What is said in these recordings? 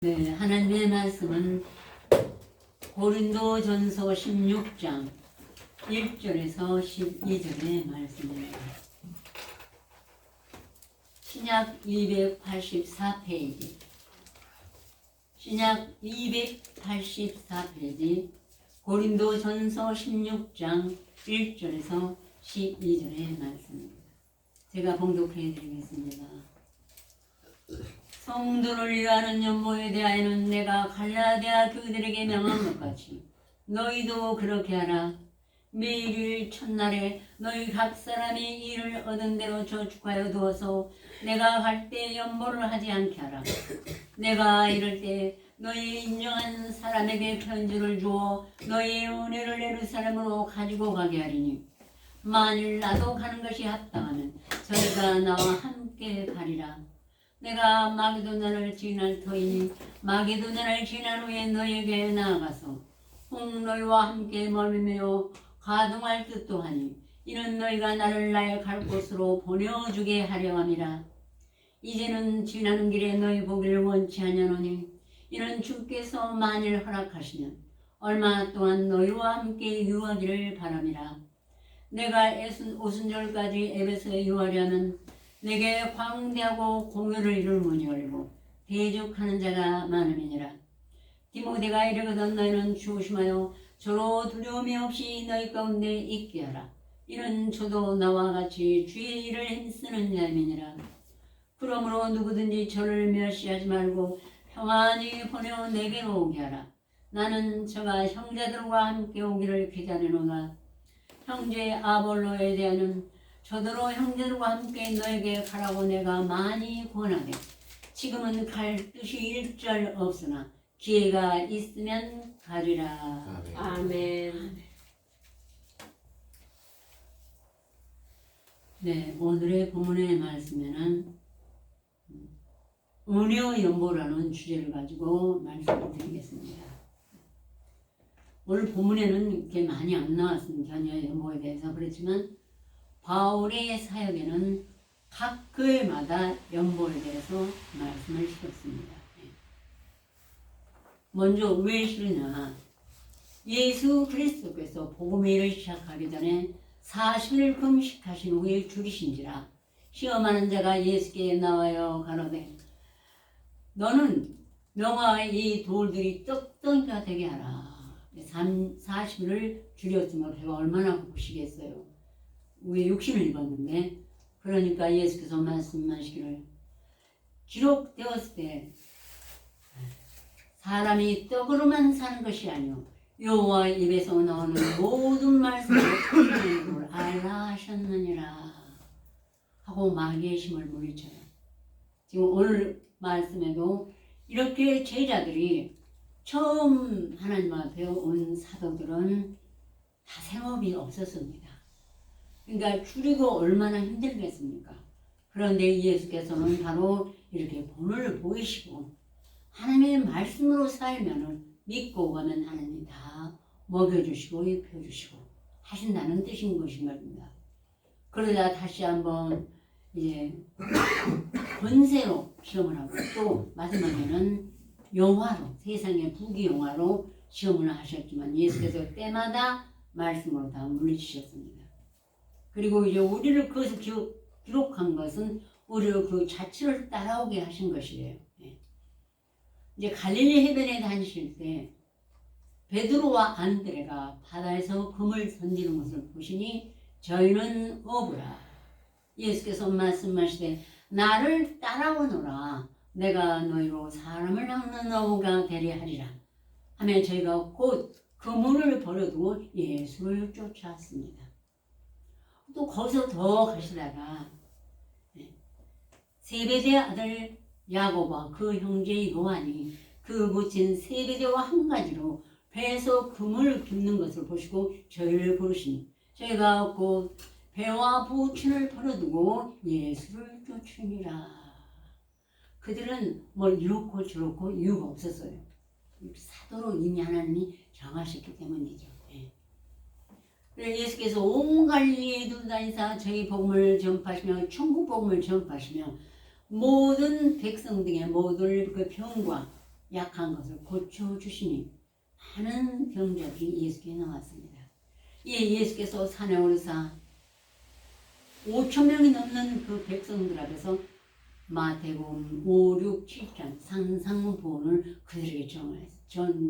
네, 하나님의 말씀은 고린도전서 16장 1절에서 12절의 말씀입니다. 신약 284페이지, 신약 284페이지, 고린도전서 16장 1절에서 12절의 말씀입니다. 제가 봉독해 드리겠습니다. 성도를 위하는 연보에 대하여는 내가 갈라디아 교회들에게 명한 것 같이 너희도 그렇게 하라. 매일 첫날에 너희 각 사람이 일을 얻은 대로 저축하여 두어서 내가 갈 때 연보를 하지 않게 하라. 내가 이럴 때 너희 인정한 사람에게 편지를 주어 너희의 은혜를 예루살렘으로 가지고 가게 하리니 만일 나도 가는 것이 합당하면 저희가 나와 함께 가리라. 내가 마게도냐를 지날 터이니 마게도냐를 지난 후에 너에게 나아가서 혹 너희와 함께 머물며 가동할 뜻도 하니 이는 너희가 나를 나의 갈 곳으로 보내주게 하려 함이라. 이제는 지나는 길에 너희 보기를 원치 아니하노니 이는 주께서 만일 허락하시면 얼마 동안 너희와 함께 유하기를 바람이라. 내가 오순절까지 에베소에 유하려면 내게 광대하고 공효를 이룰 문이 열리고 대적하는 자가 많음이니라. 디모데가 이르거든 너희는 조심하여 저로 두려움이 없이 너희 가운데 있게 하라. 이는 저도 나와 같이 주의 일을 힘쓰는 자임이니라. 그러므로 누구든지 저를 멸시하지 말고 평안히 보내어 내게로 오게 하라. 나는 저가 형제들과 함께 오기를 기다리노라. 형제 아볼로에 대하여는 저더러 형제들과 함께 너에게 가라고 내가 많이 권하되 지금은 갈 뜻이 일절 없으나 기회가 있으면 가리라. 아멘. 네, 오늘의 본문의 말씀에는 은혜의 연보라는 주제를 가지고 말씀을 드리겠습니다. 오늘 본문에는 이렇게 많이 안 나왔습니다. 전혀 연보에 대해서. 그렇지만 바울의 사역에는 각 교회마다 연보에 대해서 말씀을 실었습니다. 먼저 왜 실으냐? 예수 그리스도께서 복음의 일을 시작하기 전에 40일 금식하신 후에 죽이신지라 시험하는 자가 예수께 나와여 가로되 너는 명화와 이 돌들이 떡덩이가 되게 하라. 40일을 죽였으면 배가 얼마나 고프시겠어요. 위에 육신을 입었는데, 그러니까 예수께서 말씀하시기를 기록되었을 때 사람이 떡으로만 사는 것이 아니오 여호와 입에서 나오는 모든 말씀을 듣는 걸 알라 하셨느니라 하고 마귀의 힘을 물리쳐요. 지금 오늘 말씀에도 이렇게 제자들이 처음 하나님 앞에 온 사도들은 다 생업이 없었습니다. 그러니까 줄이고 얼마나 힘들겠습니까? 그런데 예수께서는 바로 이렇게 본을 보이시고 하나님의 말씀으로 살면은 믿고 가면 하나님이 다 먹여주시고 입혀주시고 하신다는 뜻인 것인 겁니다. 그러다 다시 한번 이제 권세로 시험을 하고 또 마지막에는 영화로 세상의 부귀영화로 시험을 하셨지만 예수께서 때마다 말씀으로 다 물리치셨습니다. 그리고 이제 우리를 그것을 기록한 것은 우리를 그 자취를 따라오게 하신 것이에요. 이제 갈릴리 해변에 다니실 때 베드로와 안드레가 바다에서 금을 던지는 것을 보시니 저희는 어부라. 예수께서 말씀하시되 나를 따라오너라. 내가 너희로 사람을 낚는 어부가 되려 하리라. 하면 저희가 곧 그물을 버려두고 예수를 쫓아왔습니다. 또 거기서 더 가시다가 세베대 아들 야고보와 그 형제 요한이 그 모친 세베대와 한 가지로 배에서 그물을 깁는 것을 보시고 저희를 부르시니 저희가 곧 배와 부친을 버려두고 예수를 쫓으니라. 그들은 뭘 이렇고 저렇고 이유가 없었어요. 사도로 이미 하나님이 정하셨기 때문이죠. 예수께서 온 갈릴리에 돌다니사 저희 복음을 전파하시며 천국 복음을 전파하시며 모든 백성 등의 모든 그 병과 약한 것을 고쳐주시니 많은 병자들이 예수께 나왔습니다. 예수께서 산에 오르사 5천 명이 넘는 그 백성들 앞에서 마태복음 5, 6, 7장 상상본을 그들에게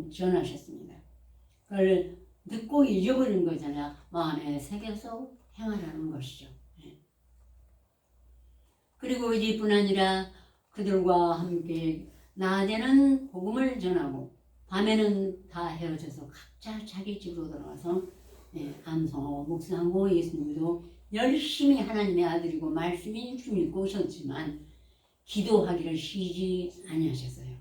전하셨습니다. 그걸 듣고 잊어버린 거잖아요. 마음에 새겨서 행하라는 것이죠. 그리고 이뿐 아니라 그들과 함께 낮에는 복음을 전하고 밤에는 다 헤어져서 각자 자기 집으로 돌아가서 암송하고 묵상하고 예수님도 열심히 하나님의 아들이고 말씀이 주 믿고 오셨지만 기도하기를 쉬지 아니하셨어요.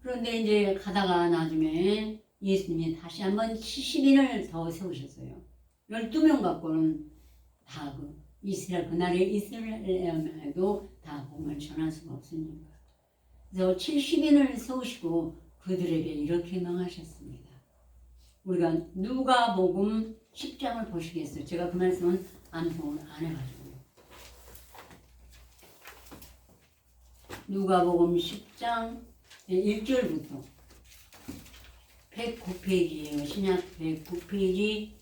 그런데 이제 가다가 나중에 예수님이 다시 한번 70인을 더 세우셨어요. 12명 갖고는 다 이스라엘 그날의 이스라엘에도 다 복음을 전할 수가 없으니까. 그래서 70인을 세우시고 그들에게 이렇게 명하셨습니다. 우리가 누가복음 10장을 보시겠어요? 제가 그 말씀은 암송을 안 해가지고요. 누가복음 10장 1절부터 109페이지예요. 신약 109페이지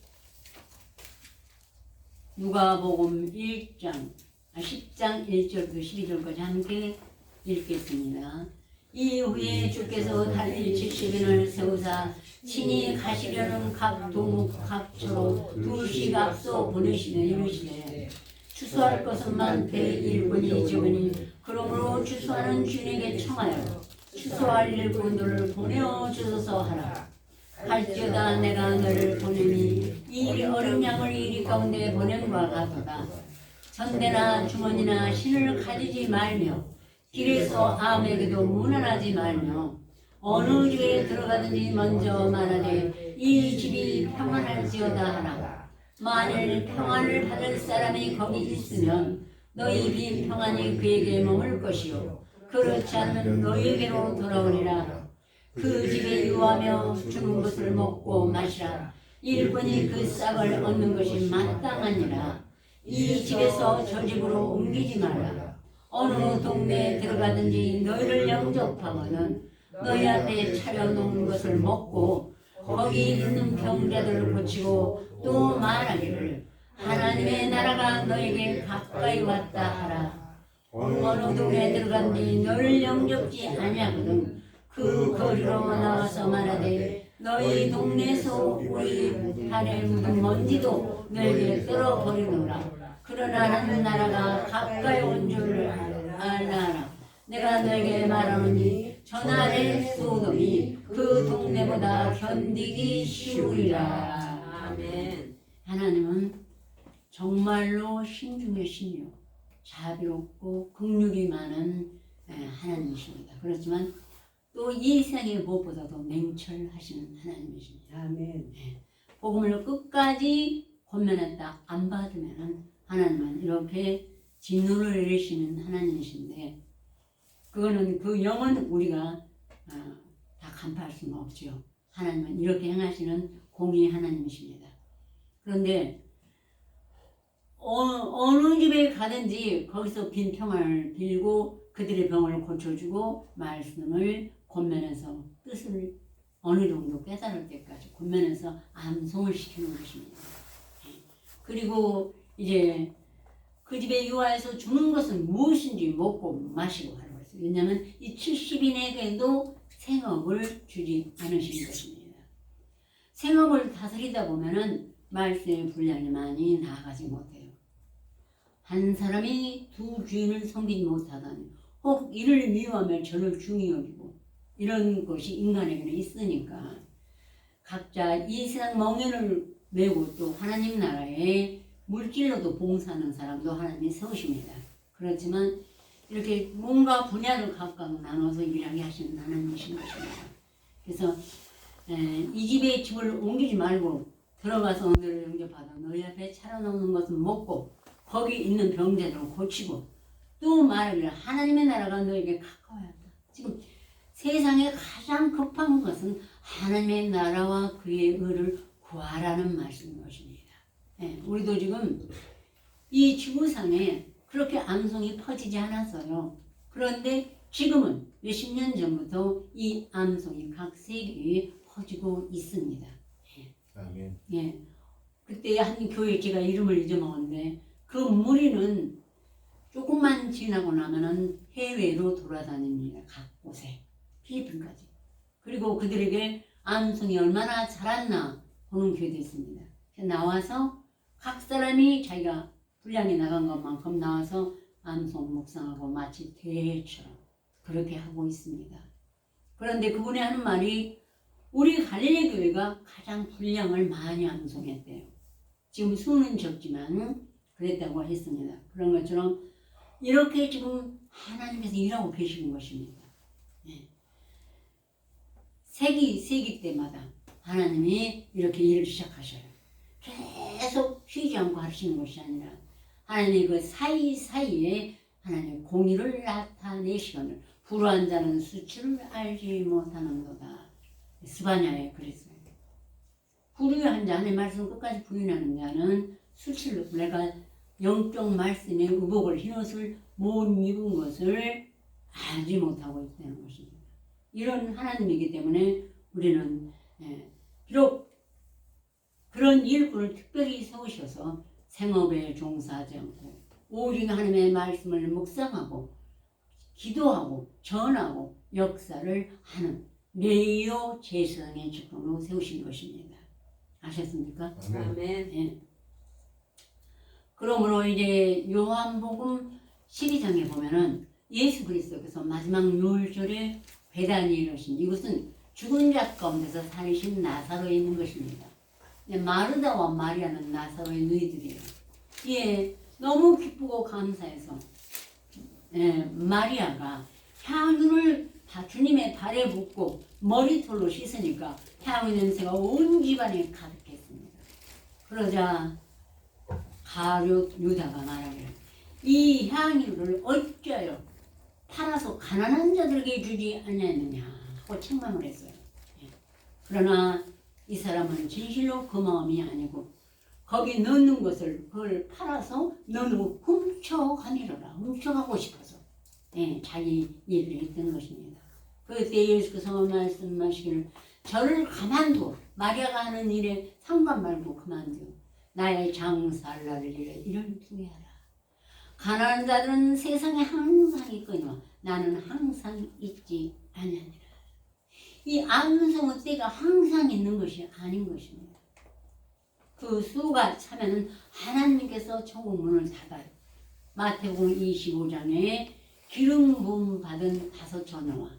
누가복음 10장 1절부터 12절까지 함께 읽겠습니다. 이후에 주께서 달리 70인을 세우사 친히 가시려는 각 도목 각처로 2씩 앞서 보내시며 이르시되 추수할 것은 많되 일꾼이 적으니 그러므로 추수하는 주님에게 청하여 추수할 일꾼들을 보내어 주소서 하라. 갈지어다 내가 너를 보내니 이 어린 양을 이리 가운데 보냄과 같도다. 전대나 주머니나 신을 가지지 말며 길에서 아무에게도 문안하지 말며 어느 집에 들어가든지 먼저 말하되 이 집이 평안할지어다 하라. 만일 평안을 받을 사람이 거기 있으면 너희 빈 평안이 그에게 머물 것이요 그렇지 않으면 너희에게로 돌아오리라. 그 집에 유하며 주는 것을 먹고 마시라. 일꾼이 그 싹을 얻는 것이 마땅하니라. 이 집에서 저 집으로 옮기지 말라. 어느 동네에 들어가든지 너희를 영접하거든 너희 앞에 차려놓은 것을 먹고 거기 있는 병자들을 고치고 또 말하기를 하나님의 나라가 너에게 가까이 왔다 하라. 어느 동네에 들어간뒤 너를 영접지 아니하거든 그 거리로 나와서 말하되 너희 동네에서 우리 발에 묻은 먼지도 너에게 떨어버리노라. 그러나 하나님 나라가 가까이 온 줄을 알라. 내가 너에게 말하노니 전날의 소돔이 그 동네보다 견디기 쉬우리라. 아멘. 하나님은 정말로 신 중의 신이요 자비롭고 긍휼이 많은 하나님이십니다. 그렇지만 또 이 세상의 무엇보다도 맹철하시는 하나님이십니다. 아멘. 복음을 끝까지 권면했다 안 받으면 하나님은 이렇게 진노를 내리시는 하나님이신데 그거는 그 영은 우리가 다 간파할 수는 없죠. 하나님은 이렇게 행하시는 공의 하나님이십니다. 그런데 어느 집에 가든지 거기서 빈 평안을 빌고 그들의 병을 고쳐주고 말씀을 권면해서 뜻을 어느 정도 깨달을 때까지 권면해서 암송을 시키는 것입니다. 그리고 이제 그 집에 유아해서 주는 것은 무엇인지 먹고 마시고 하라고 했어요. 왜냐하면 이 70인에게도 생업을 주지 않으신 것입니다. 생업을 다스리다 보면은 말씀의 분량이 많이 나아가지 못해요. 한 사람이 두 주인을 섬기지 못하다니 혹 이를 미워하며 저를 중히 여기고 이런 것이 인간에게는 있으니까 각자 이 세상 멍에를 메고 또 하나님 나라에 물질로도 봉사하는 사람도 하나님이 세우십니다. 그렇지만 이렇게 뭔가 분야를 각각 나눠서 일하게 하시는 하나님이신 것입니다. 그래서 이 집에 집을 옮기지 말고 들어가서 너를 영접하다 너희 앞에 차려놓는 것은 먹고 거기 있는 병자들을 고치고 또 말하기를 하나님의 나라가 너에게 가까워졌다. 지금 세상에 가장 급한 것은 하나님의 나라와 그의 의를 구하라는 말씀인 것입니다. 우리도 지금 이 지구상에 그렇게 암송이 퍼지지 않았어요. 그런데 지금은 몇십 년 전부터 이 암송이 각 세계에 퍼지고 있습니다. 아멘. 예. 그때 한 교회 제가 이름을 잊어먹었는데 그 무리는 조금만 지나고 나면은 해외로 돌아다닙니다. 각 곳에. 필리핀까지. 그리고 그들에게 암송이 얼마나 잘았나 보는 교회도 있습니다. 나와서 각 사람이 자기가 분량이 나간 것만큼 나와서 암송 묵상하고 마치 대회처럼 그렇게 하고 있습니다. 그런데 그분이 하는 말이 우리 갈릴리 교회가 가장 분량을 많이 암송했대요. 지금 수는 적지만 그랬다고 했습니다. 그런 것처럼 이렇게 지금 하나님께서 일하고 계시는 것입니다. 네. 세기 때마다 하나님이 이렇게 일을 시작하셔요. 계속 쉬지 않고 하시는 것이 아니라 하나님의 그 사이사이에 하나님의 공의를 나타내시거늘 불우한 자는 수치를 알지 못하는도다. 스바냐에 그랬어요. 불의한 자, 하나님의 말씀 끝까지 부인하는 자는 수치를, 내가 영적 말씀의 의복을 흰옷을 못 입은 것을 알지 못하고 있다는 것입니다. 이런 하나님이기 때문에 우리는 비록 그런 일꾼을 특별히 세우셔서 생업에 종사하지 않고 오직 하나님의 말씀을 묵상하고 기도하고 전하고 역사를 하는 레이오 제사장의 직분으로 세우신 것입니다. 아셨습니까? 아멘. 네. 그러므로 이제 요한복음 12장에 보면은 예수 그리스도께서 마지막 유월절에 배단이 이르신 이것은 죽은 자 가운데서 살리신 나사로에 있는 것입니다. 마르다와 마리아는 나사로의 누이들이에요. 예, 너무 기쁘고 감사해서 마리아가 향유를 다 주님의 발에 붓고 머리털로 씻으니까 향유 냄새가 온 집안에 가득했습니다. 그러자 가룟 유다가 말하기를 이 향유를 어찌하여 팔아서 가난한 자들에게 주지 않냐느냐 하고 책망을 했어요. 그러나 이 사람은 진실로 그 마음이 아니고 거기 넣는 것을 그걸 팔아서 너는 훔쳐가니라 훔쳐가고 싶어서 자기 일을 했던 것입니다. 그때 예수께서 말씀하시기를 저를 가만두어 마리아가 하는 일에 상관 말고 그만두어 나의 장사를 나를 일에 이를 두게 하라. 가난한 자들은 세상에 항상 있거니와 나는 항상 있지 아니하니라. 이 암송의 때가 항상 있는 것이 아닌 것입니다. 그 수가 차면은 하나님께서 천국 문을 닫아요. 마태복음 25장에 기름 부음 받은 5 처녀와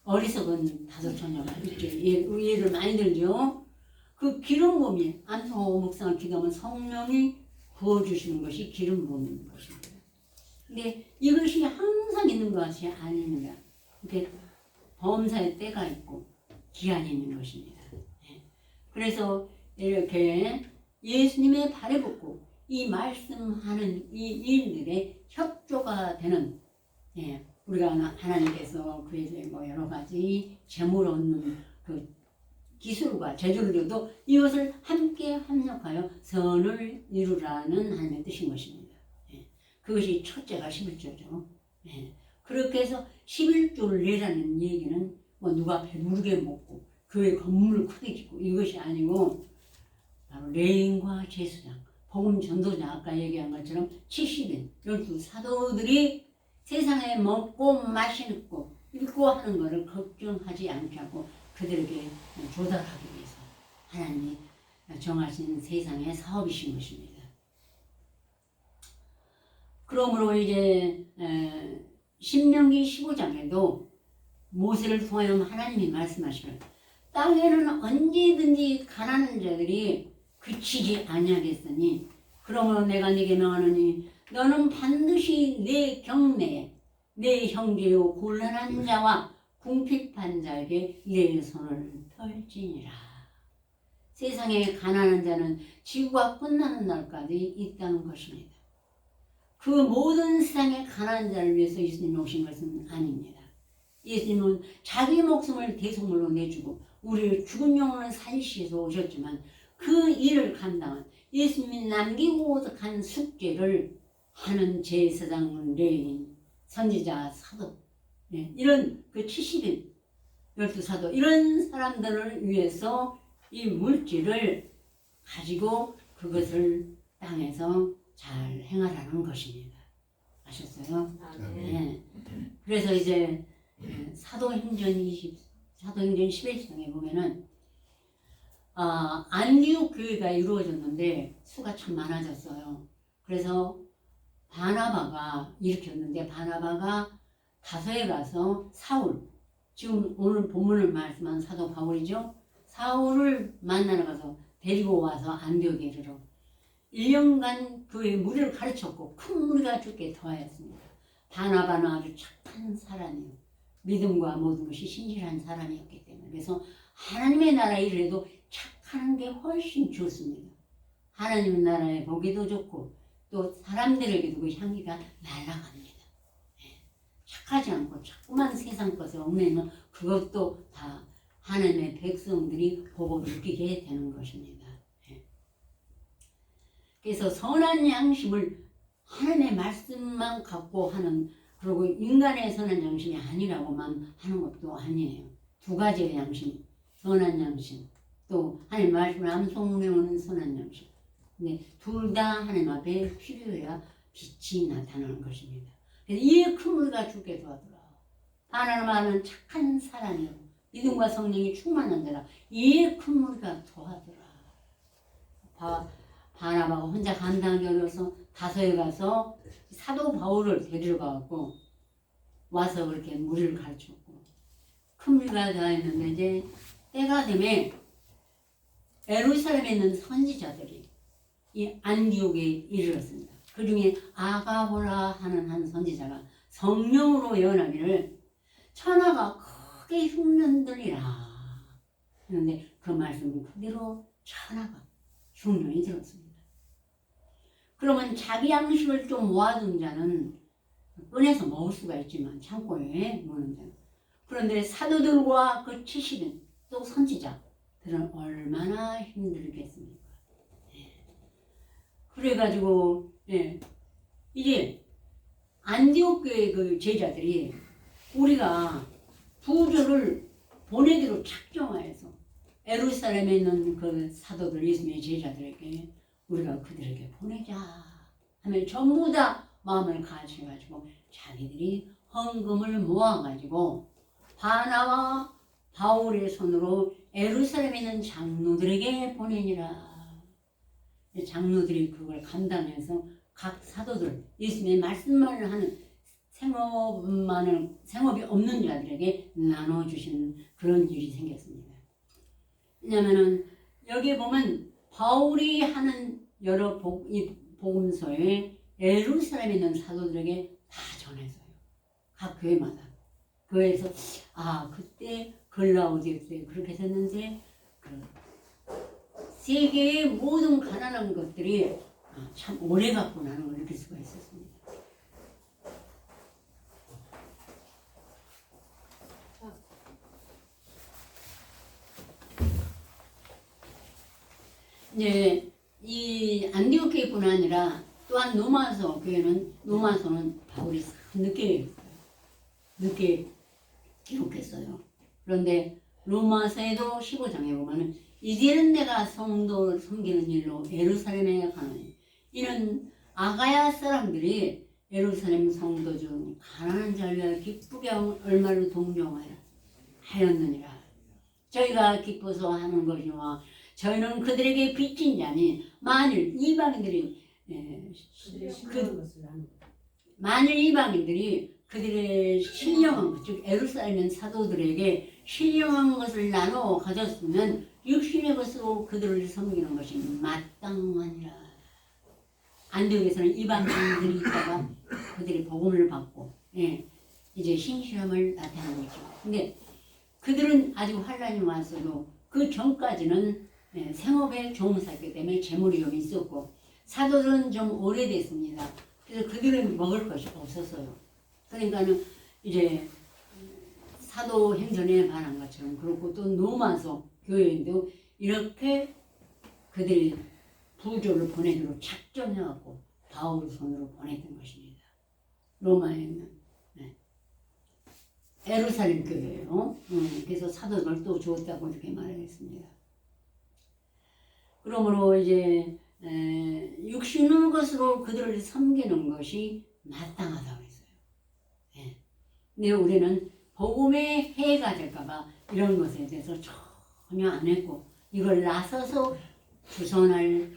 어리석은 5 처녀가 이렇게 예를 많이 들죠. 그 기름 부음이 암송하고 묵상을 기도하면 성령이 부어주시는 것이 기름 부음인 것입니다. 근데 이것이 항상 있는 것이 아닙니다. 이렇게 범사의 때가 있고 기한이 있는 것입니다. 그래서 이렇게 예수님의 발에 붙고 이 말씀하는 이 일들의 협조가 되는 우리가 하나님께서 그에서 뭐 여러 가지 재물 얻는 그 기술과 재주로도 이것을 함께 합력하여 선을 이루라는 하나님의 뜻인 것입니다. 그것이 첫째가 11조죠. 그렇게 해서 11조를 내라는 얘기는 뭐 누가 배부르게 먹고 교회 건물을 크게 짓고 이것이 아니고 바로 레인과 제사장, 복음 전도자 아까 얘기한 것처럼 70인 12 사도들이 세상에 먹고 마시고 읽고 하는 것을 걱정하지 않게 하고 그들에게 조달하기 위해서 하나님이 정하신 세상의 사업이신 것입니다. 그러므로 이제 신명기 15장에도 모세를 통하여 하나님이 말씀하시길 땅에는 언제든지 가난한 자들이 그치지 아니하겠으니 그러므로 내가 네게 명하노니 너는 반드시 내 경내에 내 형제요 곤란한 자와 궁핍한 자에게 내 손을 펼지니라. 세상에 가난한 자는 지구가 끝나는 날까지 있다는 것입니다. 그 모든 세상의 가난한 자를 위해서 예수님이 오신 것은 아닙니다. 예수님은 자기 목숨을 대속물로 내주고 우리를 죽은 영혼을 살리시기 위해서 오셨지만 그 일을 감당한 예수님이 남기고 간 숙제를 하는 제사장, 레위인, 선지자, 사도 예, 이런 그 70인 12사도 이런 사람들을 위해서 이 물질을 가지고 그것을 땅에서 잘 행하라는 것입니다. 아셨어요? 네. 그래서 이제 사도행전 11장에 보면은 안디옥 교회가 이루어졌는데 수가 참 많아졌어요. 그래서 바나바가 일으켰는데 바나바가 다소에 가서 사울, 지금 오늘 본문을 말씀한 사도 바울이죠. 사울을 만나러 가서 데리고 와서 안디옥에 이르러 1년간 그의 무리를 가르쳤고 큰 무리가 죽게 더하였습니다. 바나바는 아주 착한 사람이요, 믿음과 모든 것이 신실한 사람이었기 때문에, 그래서 하나님의 나라 일을 해도 착하는 게 훨씬 좋습니다. 하나님 나라에 보기도 좋고 또 사람들에게도 그 향기가 날아갑니다. 착하지 않고 자꾸만 세상 것을 얽매이면 그것도 다 하나님의 백성들이 보고 느끼게 되는 것입니다. 그래서 선한 양심을 하나님의 말씀만 갖고 하는, 그리고 인간의 선한 양심이 아니라고만 하는 것도 아니에요. 두 가지의 양심, 선한 양심, 또 하나님의 말씀을 암송해오는 선한 양심. 근데 둘 다 하나님 앞에 필요해야 빛이 나타나는 것입니다. 그래서 이에 큰 무리가 죽게 도와더라. 하나님은 착한 사람이요, 믿음과 성령이 충만한 자라. 이에 큰 무리가 도와더라. 바나바가 혼자 감당하기 어려워서 다소에 가서 사도 바울을 데리러 가고 와서 그렇게 무리를 가르쳤고 큰 무리가 되었는데, 이제 때가 되면 예루살렘에 있는 선지자들이 이 안디옥에 이르렀습니다. 그 중에 아가보라 하는 한 선지자가 성령으로 예언하기를 천하가 크게 흉년들이라 했는데, 그 말씀은 그대로 천하가 흉년이 들었습니다. 그러면 자기 양식을 좀 모아둔 자는 꺼내서 먹을 수가 있지만 창고에 모는 자는, 그런데 사도들과 그 70인 또 선지자들은 얼마나 힘들겠습니까? 그래가지고 이제 안디옥 교회 그 제자들이 우리가 부조를 보내기로 작정하여서 예루살렘에 있는 그 사도들, 예수님의 제자들에게 우리가 그들에게 보내자 하면 전부 다 마음을 같이가지고 자기들이 헌금을 모아가지고 바나와 바울의 손으로 예루살렘에 있는 장로들에게 보내니라. 장로들이 그걸 감당해서 각 사도들, 예수님의 말씀만을 하는 생업이 없는 자들에게 나눠주시는 그런 일이 생겼습니다. 왜냐면은 여기 보면 바울이 하는 여러 복음서에 예루살렘에 있는 사도들에게 다 전해서요. 각 교회마다. 교회에서 그때 글라우디오 때 그렇게 됐는데 세계의 모든 가난한 것들이 참 오래 갔구나 하는 걸 느낄 수가 있었습니다. 이제 이 안디옥 교회뿐 아니라 또한 로마서 교회는, 로마서는 바울이 늦게 기록했어요. 그런데 로마서에도 15장에 보면은 이제는 내가 성도를 섬기는 일로 예루살렘에 가노니, 이는 아가야 사람들이 예루살렘 성도 중 가난한 자를 위하여 기쁘게 얼마를 동정하였느니라. 저희가 기뻐서 하는 것이와 저희는 그들에게 빚진 자니, 만일 이방인들이 그들의 신령한 것, 즉 예루살렘 사도들에게 신령한 것을 나눠 가졌으면 육신의 것으로 그들을 섬기는 것이 마땅하니라. 안디옥에서는 이방인들이 있다가 그들이 복음을 받고 이제 신실함을 나타내는 거죠. 근데 그들은 아직 환란이 왔어도 그 전까지는 생업에 종사했기 때문에 재물이 좀 있었고, 사도들은 좀 오래됐습니다. 그래서 그들은 먹을 것이 없었어요. 그러니까는 이제 사도행전에 말한 것처럼, 그렇고 또 로마서 교회도 이렇게 그들이 부조를 보내기로 작정해갖고 바울 손으로 보냈던 것입니다. 로마에는. 예루살렘 교회예요. 그래서 사도들 또 주었다고 이렇게 말하겠습니다. 그러므로 이제 육신의 것으로 그들을 섬기는 것이 마땅하다고 했어요. 예. 근데 우리는 복음의 해가 될까봐 이런 것에 대해서 전혀 안 했고, 이걸 나서서 주선할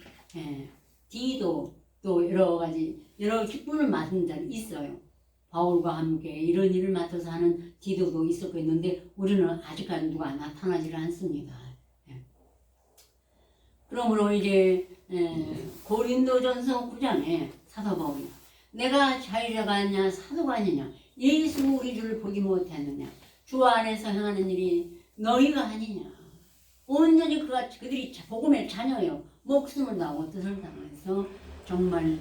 디도 또 여러 가지 여러 직분을 맡은 자는 있어요. 바울과 함께 이런 일을 맡아서 하는 디도도 있었겠는데 우리는 아직까지 누가 나타나질 않습니다. 그러므로 이제 고린도전서 9장에 사도 바울이 내가 자유자가 아니냐 사도가 아니냐 예수 우리 주를 보지 못했느냐 주 안에서 행하는 일이 너희가 아니냐 온전히 그들이 복음의 자녀요 목숨을 다하고 뜻을 다해서 정말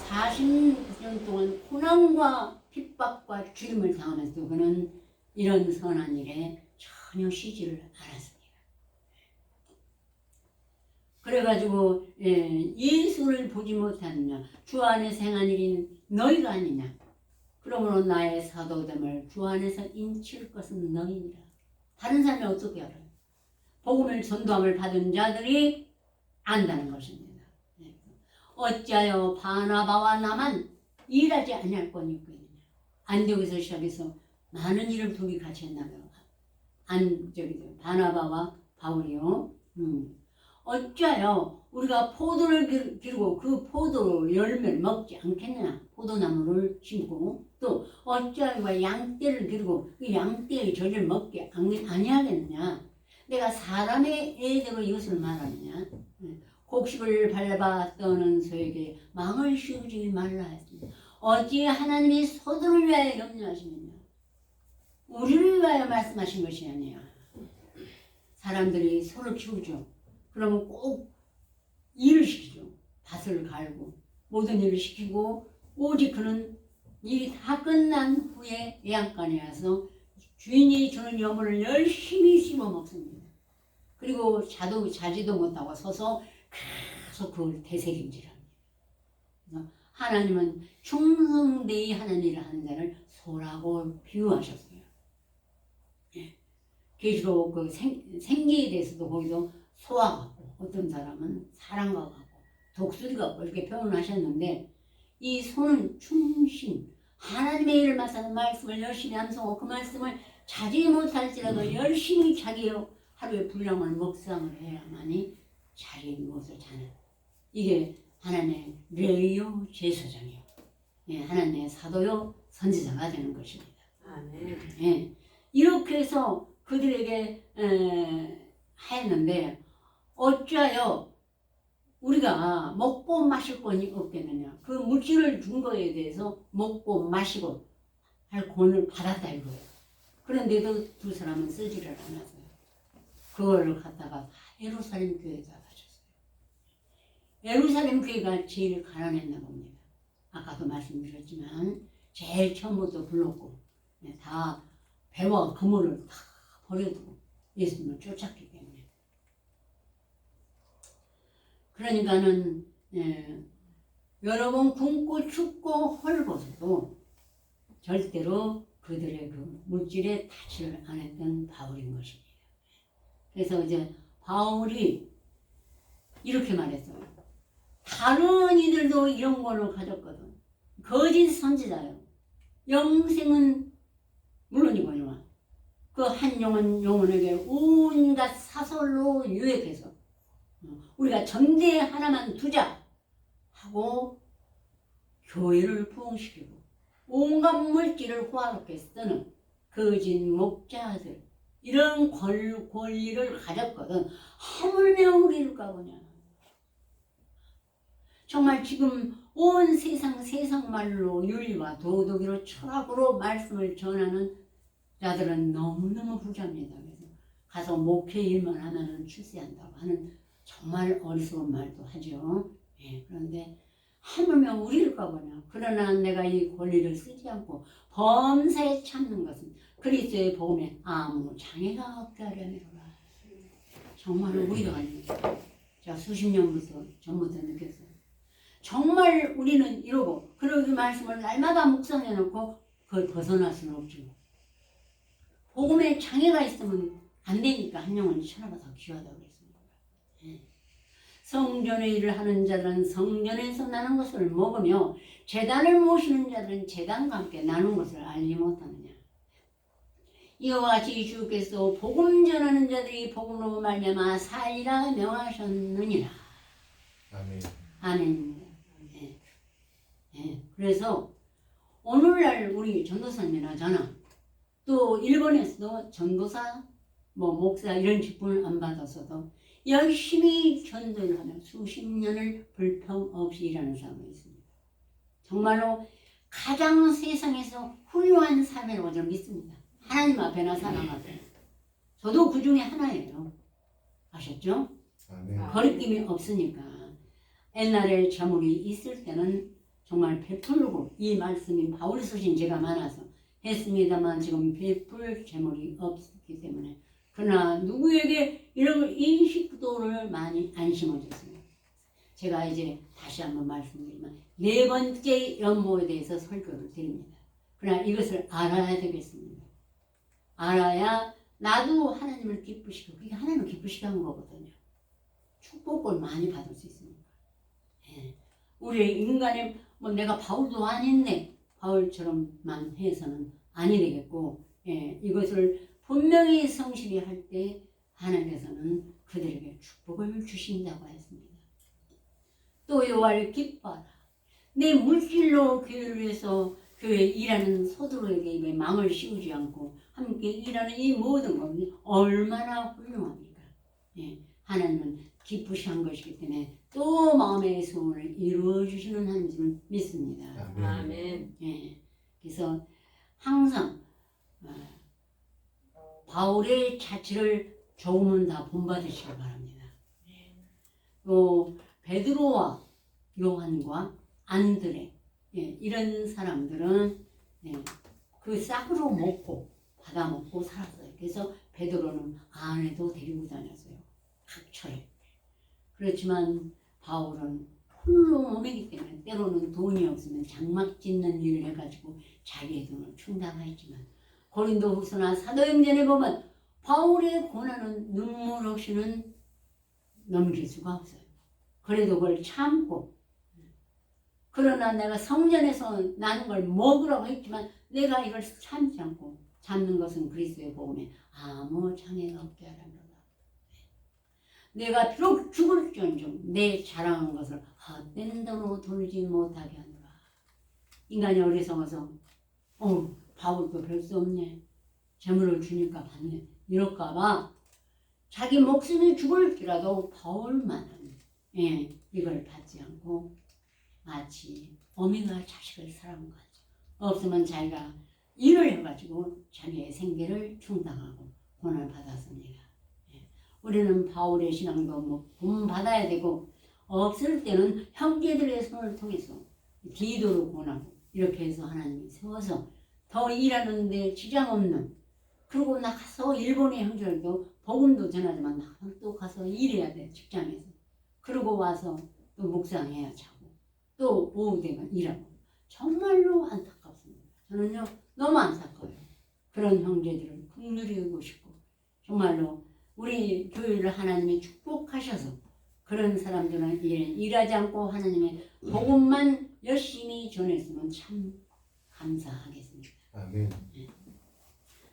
40년 동안 고난과 핍박과 죽임을 당하면서도 그는 이런 선한 일에 전혀 쉬지를 않았습니다. 그래가지고 예수를 보지 못하느냐 주 안에서 행한 일이 너희가 아니냐 그러므로 나의 사도됨을 주 안에서 인칠 것은 너희니라. 다른 사람이 어떻게 알아요? 복음을 전도함을 받은 자들이 안다는 것입니다. 어찌하여 바나바와 나만 일하지 아니할 거니까 안디옥에서 시작해서 많은 일을 둘이 같이 했나요? 바나바와 바울이요. 어찌하여 우리가 포도를 기르고 그 포도 열매를 먹지 않겠느냐? 포도나무를 심고 또 어찌하여 양떼를 기르고 그 양떼의 젖을 먹지 아니하겠느냐? 내가 사람의 애대로 이것을 말하느냐? 곡식을 밟아 떠는 소에게 망을 씌우지 말라 했습니다. 어찌 하나님이 소도를 위하여 염려하시느냐? 우리를 위하여 말씀하신 것이 아니야. 사람들이 소를 키우죠. 그러면 꼭 일을 시키죠. 밭을 갈고 모든 일을 시키고 오직 그는 일이 다 끝난 후에 애양간에 와서 주인이 주는 여물을 열심히 씹어 먹습니다. 그리고 자지도 못하고 서서 계속 그걸 되새김질합니다. 하나님은 충성되이 하는 일을 하는 자를 소라고 비유하셨어요. 계시록 그 생기에 대해서도 거기도 소와 같고 어떤 사람은 사람과 같고 독수리 같고 이렇게 표현하셨는데 이 소는 충신 하나님의 일을 맡아서 말씀을 열심히 암송하고 그 말씀을 자지 못할지라도 열심히 자기 하루의 분량을 묵상을 해야만이 자기의 무엇을 자는 이게 하나님의 레이요 제사장이요 하나님의 사도요 선지자가 되는 것입니다. 아멘. 이렇게 해서 그들에게 했는데 어찌하여 우리가 먹고 마실 권이 없겠느냐. 그 물질을 준 거에 대해서 먹고 마시고 할 권을 받았다 이거예요. 그런데도 두 사람은 쓰지를 않았어요. 그걸 갖다가 예루살렘 교회에다 가졌어요. 예루살렘 교회가 제일 가난했나 봅니다. 아까도 말씀드렸지만 제일 처음부터 불렀고 다 배와 그물을 다 버려두고 예수님을 쫓았기 때문에 그러니까는 여러 번 굶고 춥고 헐벗어도 절대로 그들의 그 물질에 타치를 안 했던 바울인 것입니다. 그래서 이제 바울이 이렇게 말했어요. 다른 이들도 이런 거를 가졌거든. 거짓 선지자요. 영생은 물론이거니와 그 한 영혼에게 온갖 사설로 유혹해서 우리가 전대 하나만 두자 하고 교회를 부흥시키고 온갖 물질을 호화롭게 쓰는 거짓 목자들 이런 권리를 가졌거든. 하물며 우리일까 보냐. 정말 지금 온 세상 말로 윤리와 도덕으로 철학으로 말씀을 전하는 자들은 너무너무 부자입니다. 그래서 가서 목회 일만 하면 출세한다고 하는 정말 어리석은 말도 하죠. 그런데 하물며 우리일까 보냐. 그러나 내가 이 권리를 쓰지 않고 범사에 참는 것은 그리스도의 복음에 아무 장애가 없게 하려 함이로라. 정말 우리가 아닙니다. 제가 수십 년부터 전부터 느꼈어요. 정말 우리는 이러고 그러기 말씀을 날마다 묵상해놓고 그걸 벗어날 수는 없죠. 복음에 장애가 있으면 안 되니까 한 영혼이 천하가 더 귀하다고 그랬습니다. 예. 성전의 일을 하는 자들은 성전에서 나는 것을 먹으며 제단을 모시는 자들은 제단과 함께 나눈 것을 알지 못하느냐. 이와 같이 주께서 복음 전하는 자들이 복음으로 말미암아 살리라 명하셨느니라. 아멘. 아멘. 예. 예. 그래서 오늘날 우리 전도사님이나 저는 또 일본에서도 전도사, 목사 이런 직분을 안 받았어도 열심히 전도를 하며 수십 년을 불평 없이 일하는 사람이 있습니다. 정말로 가장 세상에서 훌륭한 삶이라고 저는 믿습니다. 하나님 앞에나 사람 앞에. 저도 그 중에 하나예요. 아셨죠? 아멘. 거리낌이 없으니까. 옛날에 재물이 있을 때는 정말 베풀고 이 말씀이 바울이 쓰신 죄가 많아서 했습니다만 지금 베풀 재물이 없기 때문에 그러나 누구에게 이런 인식도를 많이 안 심어줬습니다. 제가 이제 다시 한번 말씀드리면 네 번째 연모에 대해서 설교를 드립니다. 그러나 이것을 알아야 되겠습니다. 알아야 나도 하나님을 기쁘시고 그게 하나님을 기쁘시게 하는 거거든요. 축복을 많이 받을 수 있습니다. 예. 우리 인간의 내가 바울도 아닌데 바울처럼만 해서는 아니 되겠고 이것을 분명히 성실히 할 때 하나님께서는 그들에게 축복을 주신다고 했습니다. 또 여호와를 기뻐하라. 내 물질로 교회를 위해서 교회에 일하는 소도로에게 입에 망을 씌우지 않고 함께 일하는 이 모든 것이 얼마나 훌륭합니까? 하나님은 기쁘시한 것이기 때문에 또 마음의 소원을 이루어주시는 하나님을 믿습니다. 아멘. 그래서 항상 바울의 자취를 조금은 다 본받으시기 바랍니다. 또 베드로와 요한과 안드레 이런 사람들은 그 싹으로 먹고 받아먹고 살았어요. 그래서 베드로는 아내도 데리고 다녔어요. 각처에. 그렇지만 바울은 홀로 몸이기 때문에 때로는 돈이 없으면 장막 짓는 일을 해가지고 자기의 돈을 충당하였지만 고린도후서나 사도행전에 보면 바울의 고난은 눈물 없이는 넘길 수가 없어요. 그래도 그걸 참고 그러나 내가 성전에서 나는 걸 먹으라고 했지만 내가 이걸 참지 않고 잡는 것은 그리스도의 복음에 아무 장애가 없게 하라는 거다. 내가 비록 죽을지언정 내 자랑한 것을 헛된 돈으로 돌지 못하게 하노라. 인간이 어리석어서 바울도 별 수 없네. 재물을 주니까 받네. 이럴까봐 자기 목숨이 죽을지라도 바울만은 이걸 받지 않고 마치 어미가 자식을 사랑한 거죠. 없으면 자기가 일을 해가지고 자기의 생계를 충당하고 고난을 받았습니다. 우리는 바울의 신앙도 본받아야 되고 없을 때는 형제들의 손을 통해서 디도를 권하고 이렇게 해서 하나님이 세워서 더 일하는데 지장 없는 그리고 나가서 일본의 형제들도 복음도 전하지만 또 가서 일해야 돼 직장에서 그러고 와서 또 묵상해야 자고 또 오후 되면 일하고 정말로 안타깝습니다. 저는요 너무 안타까워요. 그런 형제들을 긍휼히 여기고 싶고 정말로 우리 교회를 하나님이 축복하셔서 그런 사람들은 일하지 않고 하나님의 복음만 열심히 전했으면 참 감사하겠습니다. 아멘.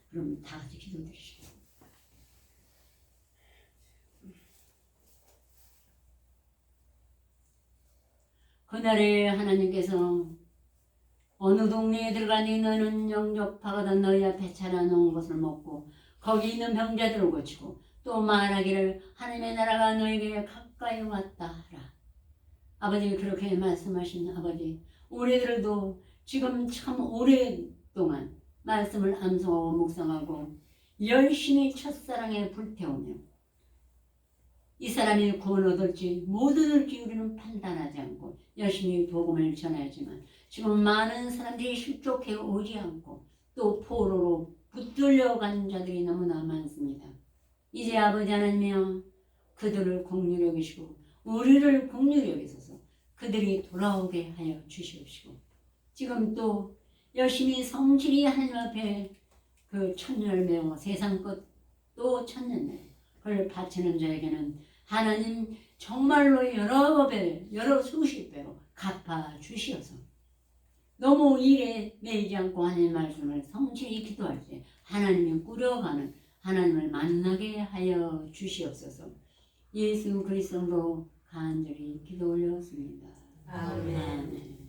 그럼 다 같이 기도드리시겠습니다. 그날에 하나님께서 어느 동네에 들어가니 너는 영접하거든 너희 앞에 차려놓은 것을 먹고 거기 있는 병자들을 고치고 또 말하기를 하나님의 나라가 너에게 가까이 왔다 하라. 아버지 그렇게 말씀하신 아버지 우리들도 지금 참 오랫동안 말씀을 암송하고 묵상하고 열심히 첫사랑에 불태우며 이 사람이 구원 얻을지 못 얻을지 우리는 판단하지 않고 열심히 복음을 전하지만 지금 많은 사람들이 실족해 오지 않고 또 포로로 붙들려간 자들이 너무나 많습니다. 이제 아버지 하나님이여 그들을 긍휼히 여기시고 우리를 긍휼히 여기소서 그들이 돌아오게 하여 주시옵시고 지금 또 열심히 성실히 하나님 앞에 그 천열매요 세상 것도 천년매요 그걸 바치는 자에게는 하나님 정말로 여러 배, 여러 수십 배로 갚아 주시어서 너무 일에 매이지 않고 하나님 말씀을 성실히 기도할 때 하나님이 꾸려가는 하나님을 만나게 하여 주시옵소서. 예수 그리스도로 간절히 기도 올렸습니다. 아멘. 아멘.